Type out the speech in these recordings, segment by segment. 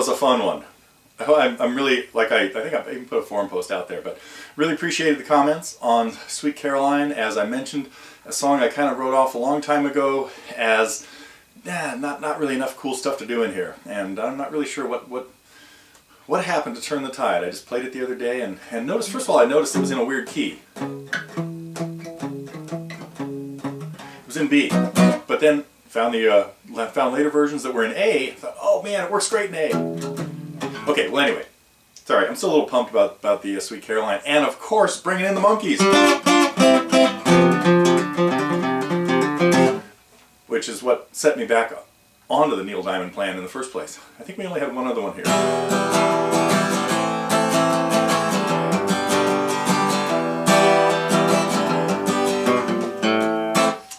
was a fun one. I'm really, like I think I've even put a forum post out there, but really appreciated the comments on Sweet Caroline. As I mentioned, a song I kind of wrote off a long time ago as not really enough cool stuff to do in here, and I'm not really sure what happened to turn the tide. I just played it the other day and noticed, first of all, I noticed it was in a weird key. It was in B, but then found later versions that were in A. Thought, oh man, it works great in A. Okay, well anyway, sorry, I'm still a little pumped about the Sweet Caroline, and of course bringing in the Monkees, which is what set me back onto the Neil Diamond plan in the first place. I think we only had one other one here.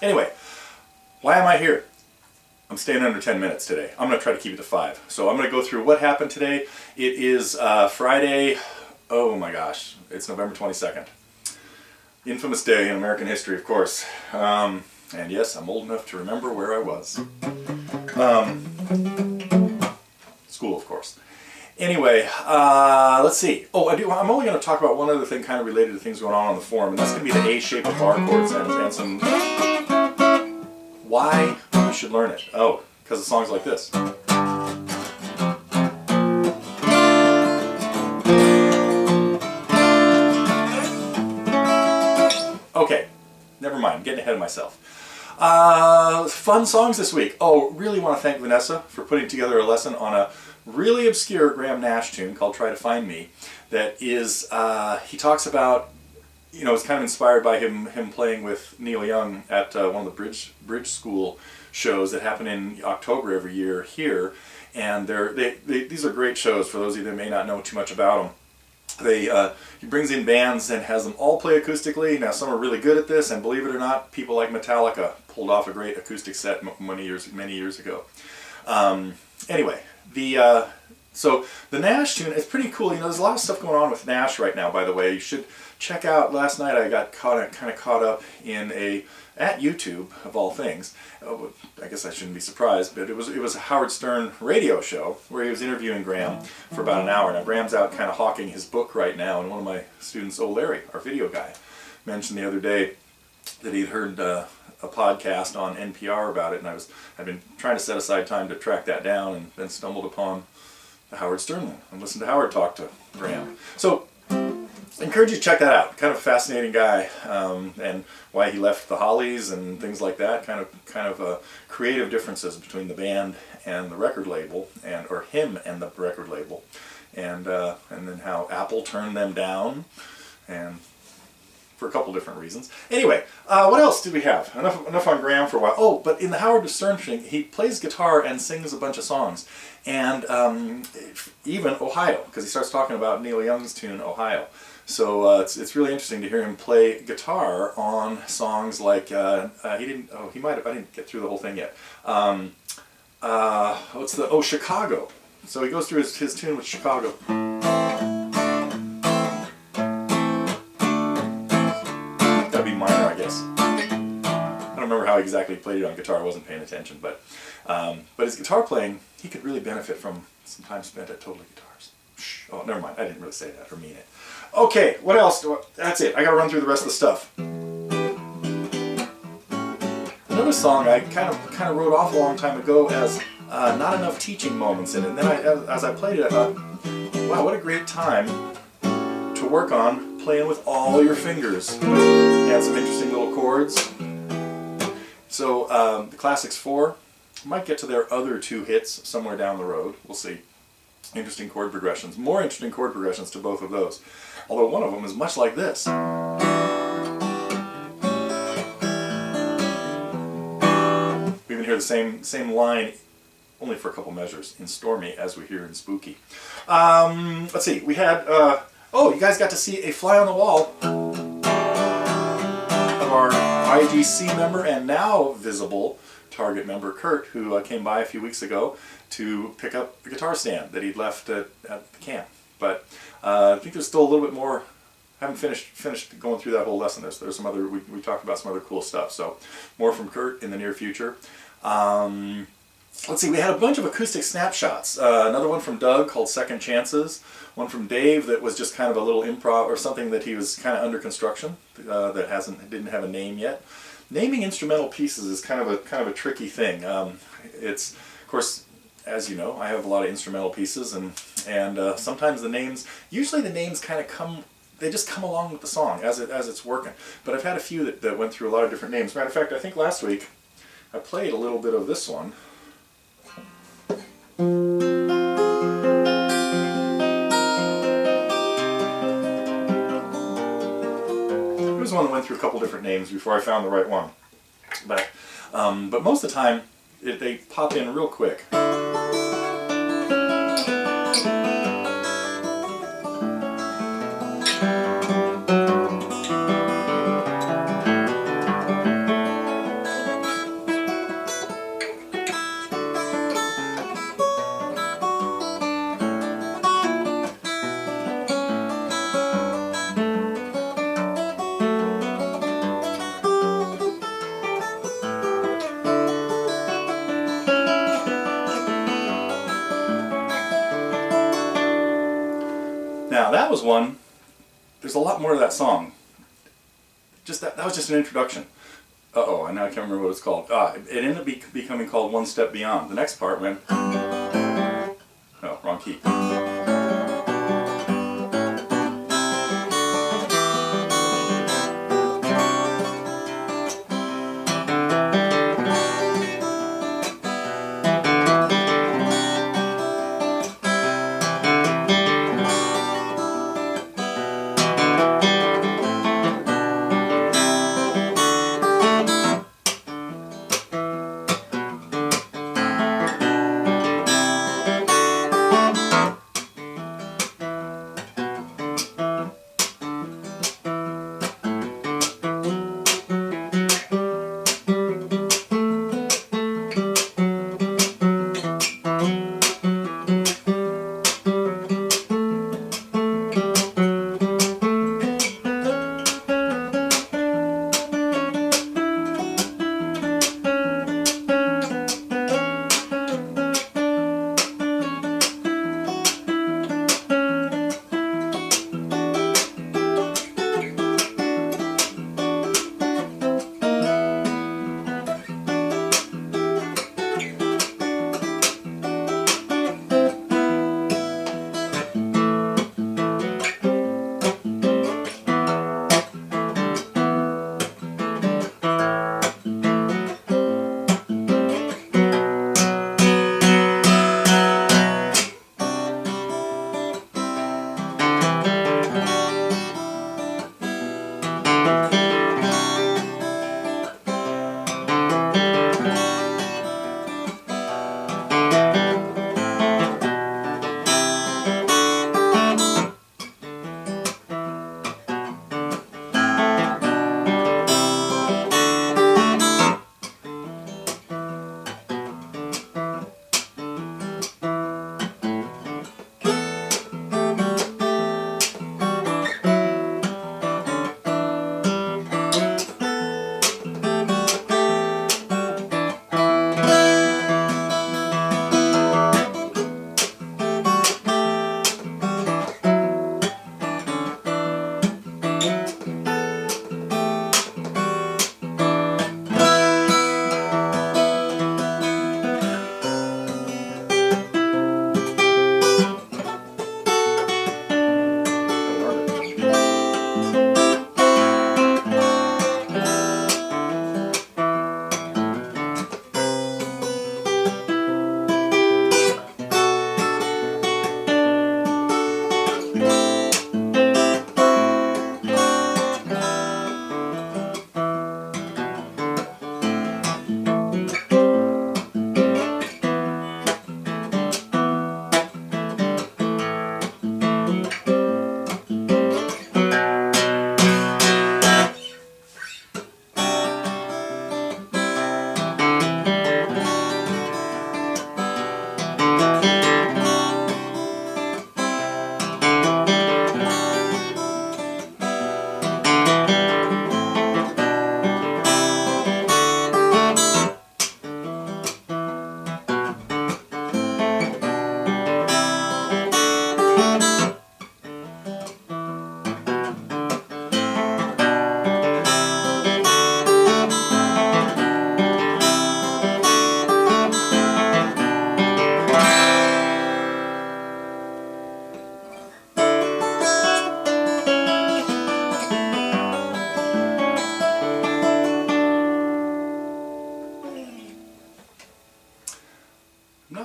Anyway, why am I here? I'm staying under 10 minutes today. I'm going to try to keep it to 5. So I'm going to go through what happened today. It is Friday, oh my gosh, it's November 22nd. Infamous day in American history, of course. And yes, I'm old enough to remember where I was. School, of course. Anyway, let's see. Oh, I'm only going to talk about one other thing kind of related to things going on the forum, and that's going to be the A shape of bar chords and some... Why you should learn it? Oh, because of songs like this. Okay, never mind, I'm getting ahead of myself. Fun songs this week. Oh, really want to thank Vanessa for putting together a lesson on a really obscure Graham Nash tune called Try to Find Me. That is, he talks about, you know, it's kind of inspired by him playing with Neil Young at one of the bridge school shows that happen in October every year here, and these are great shows for those of you that may not know too much about them. He brings in bands and has them all play acoustically. Now some are really good at this, and believe it or not, people like Metallica pulled off a great acoustic set many years ago. Anyway, so the Nash tune is pretty cool. You know, there's a lot of stuff going on with Nash right now, by the way. You should check out, last night I got kind of caught up in at YouTube, of all things. I guess I shouldn't be surprised, but it was a Howard Stern radio show where he was interviewing Graham for about an hour. Now Graham's out kind of hawking his book right now, and one of my students, Larry, our video guy, mentioned the other day that he'd heard a podcast on NPR about it, and I've been trying to set aside time to track that down, and then stumbled upon the Howard Stern one and listened to Howard talk to Graham. So I encourage you to check that out. Kind of a fascinating guy, and why he left the Hollies and things like that. Kind of creative differences between the band and the record label, or him and the record label, and then how Apple turned them down, and for a couple different reasons. Anyway, what else did we have? Enough on Graham for a while. Oh, but in the Howard Stern thing, he plays guitar and sings a bunch of songs, and even Ohio, because he starts talking about Neil Young's tune Ohio. So it's really interesting to hear him play guitar on songs like I didn't get through the whole thing yet. Chicago. So he goes through his tune with Chicago. Gotta be minor, I guess. I don't remember how exactly he played it on guitar. I wasn't paying attention, but his guitar playing, he could really benefit from some time spent at Totally Guitars. Shh. Oh, never mind. I didn't really say that or mean it. Okay, what else? That's it. I gotta run through the rest of the stuff. Another song I kind of wrote off a long time ago as not enough teaching moments in it. And then as I played it, I thought, wow, what a great time to work on playing with all your fingers. Had some interesting little chords. So the Classics 4 might get to their other 2 hits somewhere down the road. We'll see. Interesting chord progressions. More interesting chord progressions to both of those. Although one of them is much like this. We even hear the same line, only for a couple measures, in Stormy as we hear in Spooky. Let's see, we had, you guys got to see a fly on the wall of our IGC member and now visible Target member Kurt, who came by a few weeks ago to pick up a guitar stand that he'd left at the camp. But I think there's still a little bit more. I haven't finished going through that whole lesson. There's some other, we talked about some other cool stuff. So more from Kurt in the near future. let's see, we had a bunch of acoustic snapshots. Another one from Doug called Second Chances. One from Dave that was just kind of a little improv or something that he was kind of under construction that didn't have a name yet. Naming instrumental pieces is kind of a tricky thing. It's, of course, as you know, I have a lot of instrumental pieces, and sometimes usually the names kind of come. They just come along with the song as it's working. But I've had a few that went through a lot of different names. Matter of fact, I think last week I played a little bit of this one. It was one that went through a couple different names before I found the right one. But most of the time, they pop in real quick. Now that was one. There's a lot more to that song. Just that was just an introduction. Uh-oh, and now I can't remember what it's called. It ended up becoming called One Step Beyond. The next part went... Oh, wrong key.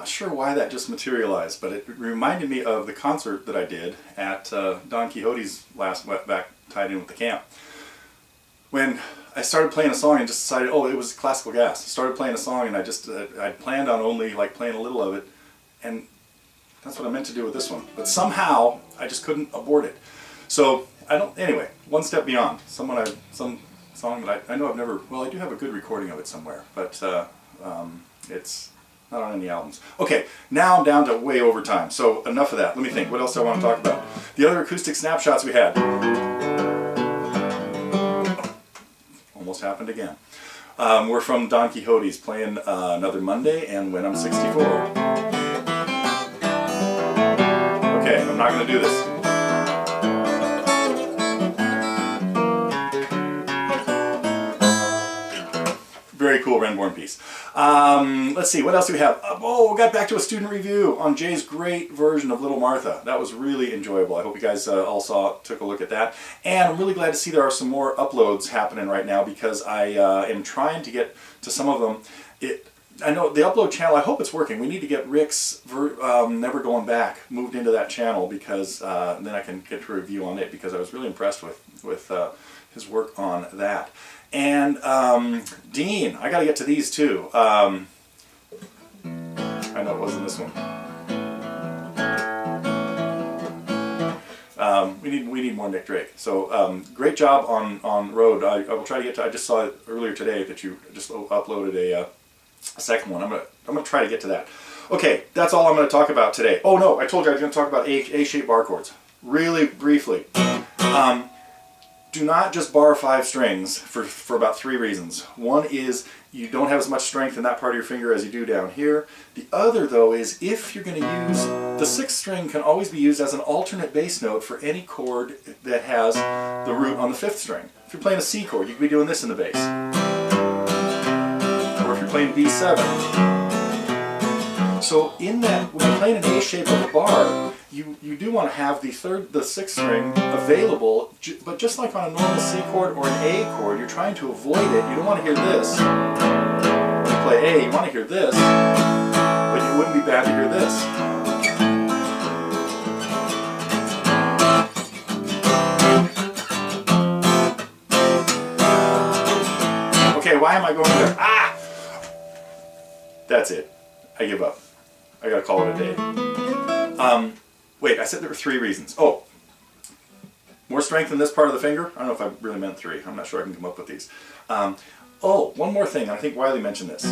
not sure why that just materialized, but it reminded me of the concert that I did at Don Quixote's back tied in with the camp. When I started playing a song and just decided, oh, it was classical gas. I started playing a song and I'd planned on only like playing a little of it, and that's what I meant to do with this one. But somehow I just couldn't abort it. So anyway, one step beyond. Some song that I know I've never, well, I do have a good recording of it somewhere, but it's not on any albums. Okay, now I'm down to way over time, so enough of that. Let me think, what else do I want to talk about? The other acoustic snapshots we had. Almost happened again. We're from Don Quixote's, playing Another Monday and When I'm 64. Okay, I'm not going to do this. Very cool Renborn piece. Let's see, what else do we have? Oh, we got back to a student review on Jay's great version of Little Martha. That was really enjoyable. I hope you guys all took a look at that. And I'm really glad to see there are some more uploads happening right now, because I am trying to get to some of them. I know the upload channel, I hope it's working. We need to get Rick's Never Going Back moved into that channel, because then I can get to a review on it, because I was really impressed with his work on that. And Dean, I got to get to these too. I know it wasn't this one. We need more Nick Drake. So great job on Road. I will try to get to. I just saw it earlier today that you just uploaded a second one. I'm gonna try to get to that. Okay, that's all I'm going to talk about today. Oh no, I told you I was going to talk about A-shaped bar chords. Really briefly. Do not just bar 5 strings for about 3 reasons. One is you don't have as much strength in that part of your finger as you do down here. The other, though, is if you're going to use the 6th string, can always be used as an alternate bass note for any chord that has the root on the 5th string. If you're playing a C chord, you could be doing this in the bass. Or if you're playing B7. So in that, when you're playing an A shape of a bar, you do want to have the 6th string available, but just like on a normal C chord or an A chord, you're trying to avoid it. You don't want to hear this. When you play A, you want to hear this, but it wouldn't be bad to hear this. Okay, why am I going there? Ah! That's it. I give up. I gotta call it a day. Wait, I said there were 3 reasons. Oh, more strength in this part of the finger. I don't know if I really meant 3. I'm not sure I can come up with these. Oh, one more thing. I think Wiley mentioned this.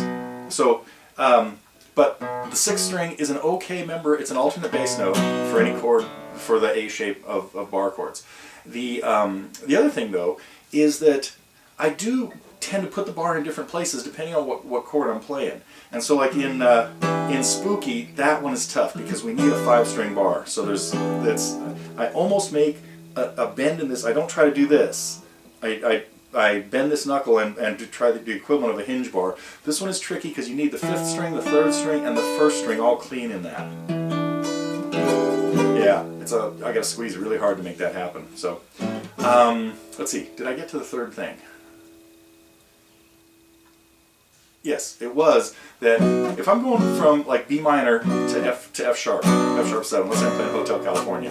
So, but the 6th string is an okay member. It's an alternate bass note for any chord for the A shape of bar chords. The other thing, though, is that I do tend to put the bar in different places depending on what chord I'm playing. And so like in Spooky, that one is tough because we need a 5-string bar. So I almost make a bend in this. I don't try to do this. I bend this knuckle and try the equivalent of a hinge bar. This one is tricky because you need the 5th string, the 3rd string, and the 1st string all clean in that. Yeah, I gotta squeeze really hard to make that happen. So let's see, did I get to the 3rd thing? Yes, it was that if I'm going from like B minor to F sharp 7, let's say I'm playing Hotel California.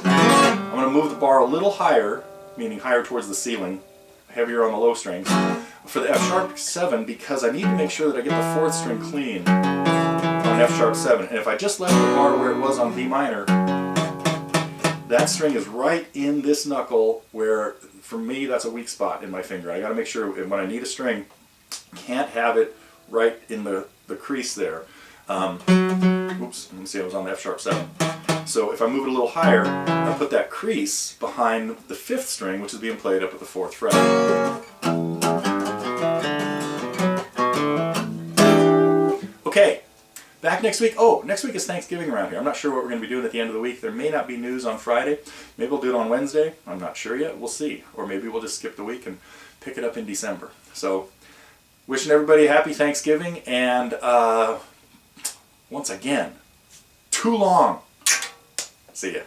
I'm going to move the bar a little higher, meaning higher towards the ceiling, heavier on the low strings, for the F sharp 7 because I need to make sure that I get the 4th string clean on F sharp 7. And if I just left the bar where it was on B minor, that string is right in this knuckle where, for me, that's a weak spot in my finger. I got to make sure when I need a string, can't have it right in the crease there. Oops, let me see, I was on the F sharp 7. So if I move it a little higher, I put that crease behind the 5th string, which is being played up at the 4th fret. Okay. Back next week. Oh, next week is Thanksgiving around here. I'm not sure what we're going to be doing at the end of the week. There may not be news on Friday. Maybe we'll do it on Wednesday. I'm not sure yet. We'll see. Or maybe we'll just skip the week and pick it up in December. So, wishing everybody a happy Thanksgiving. And once again, too long. See ya.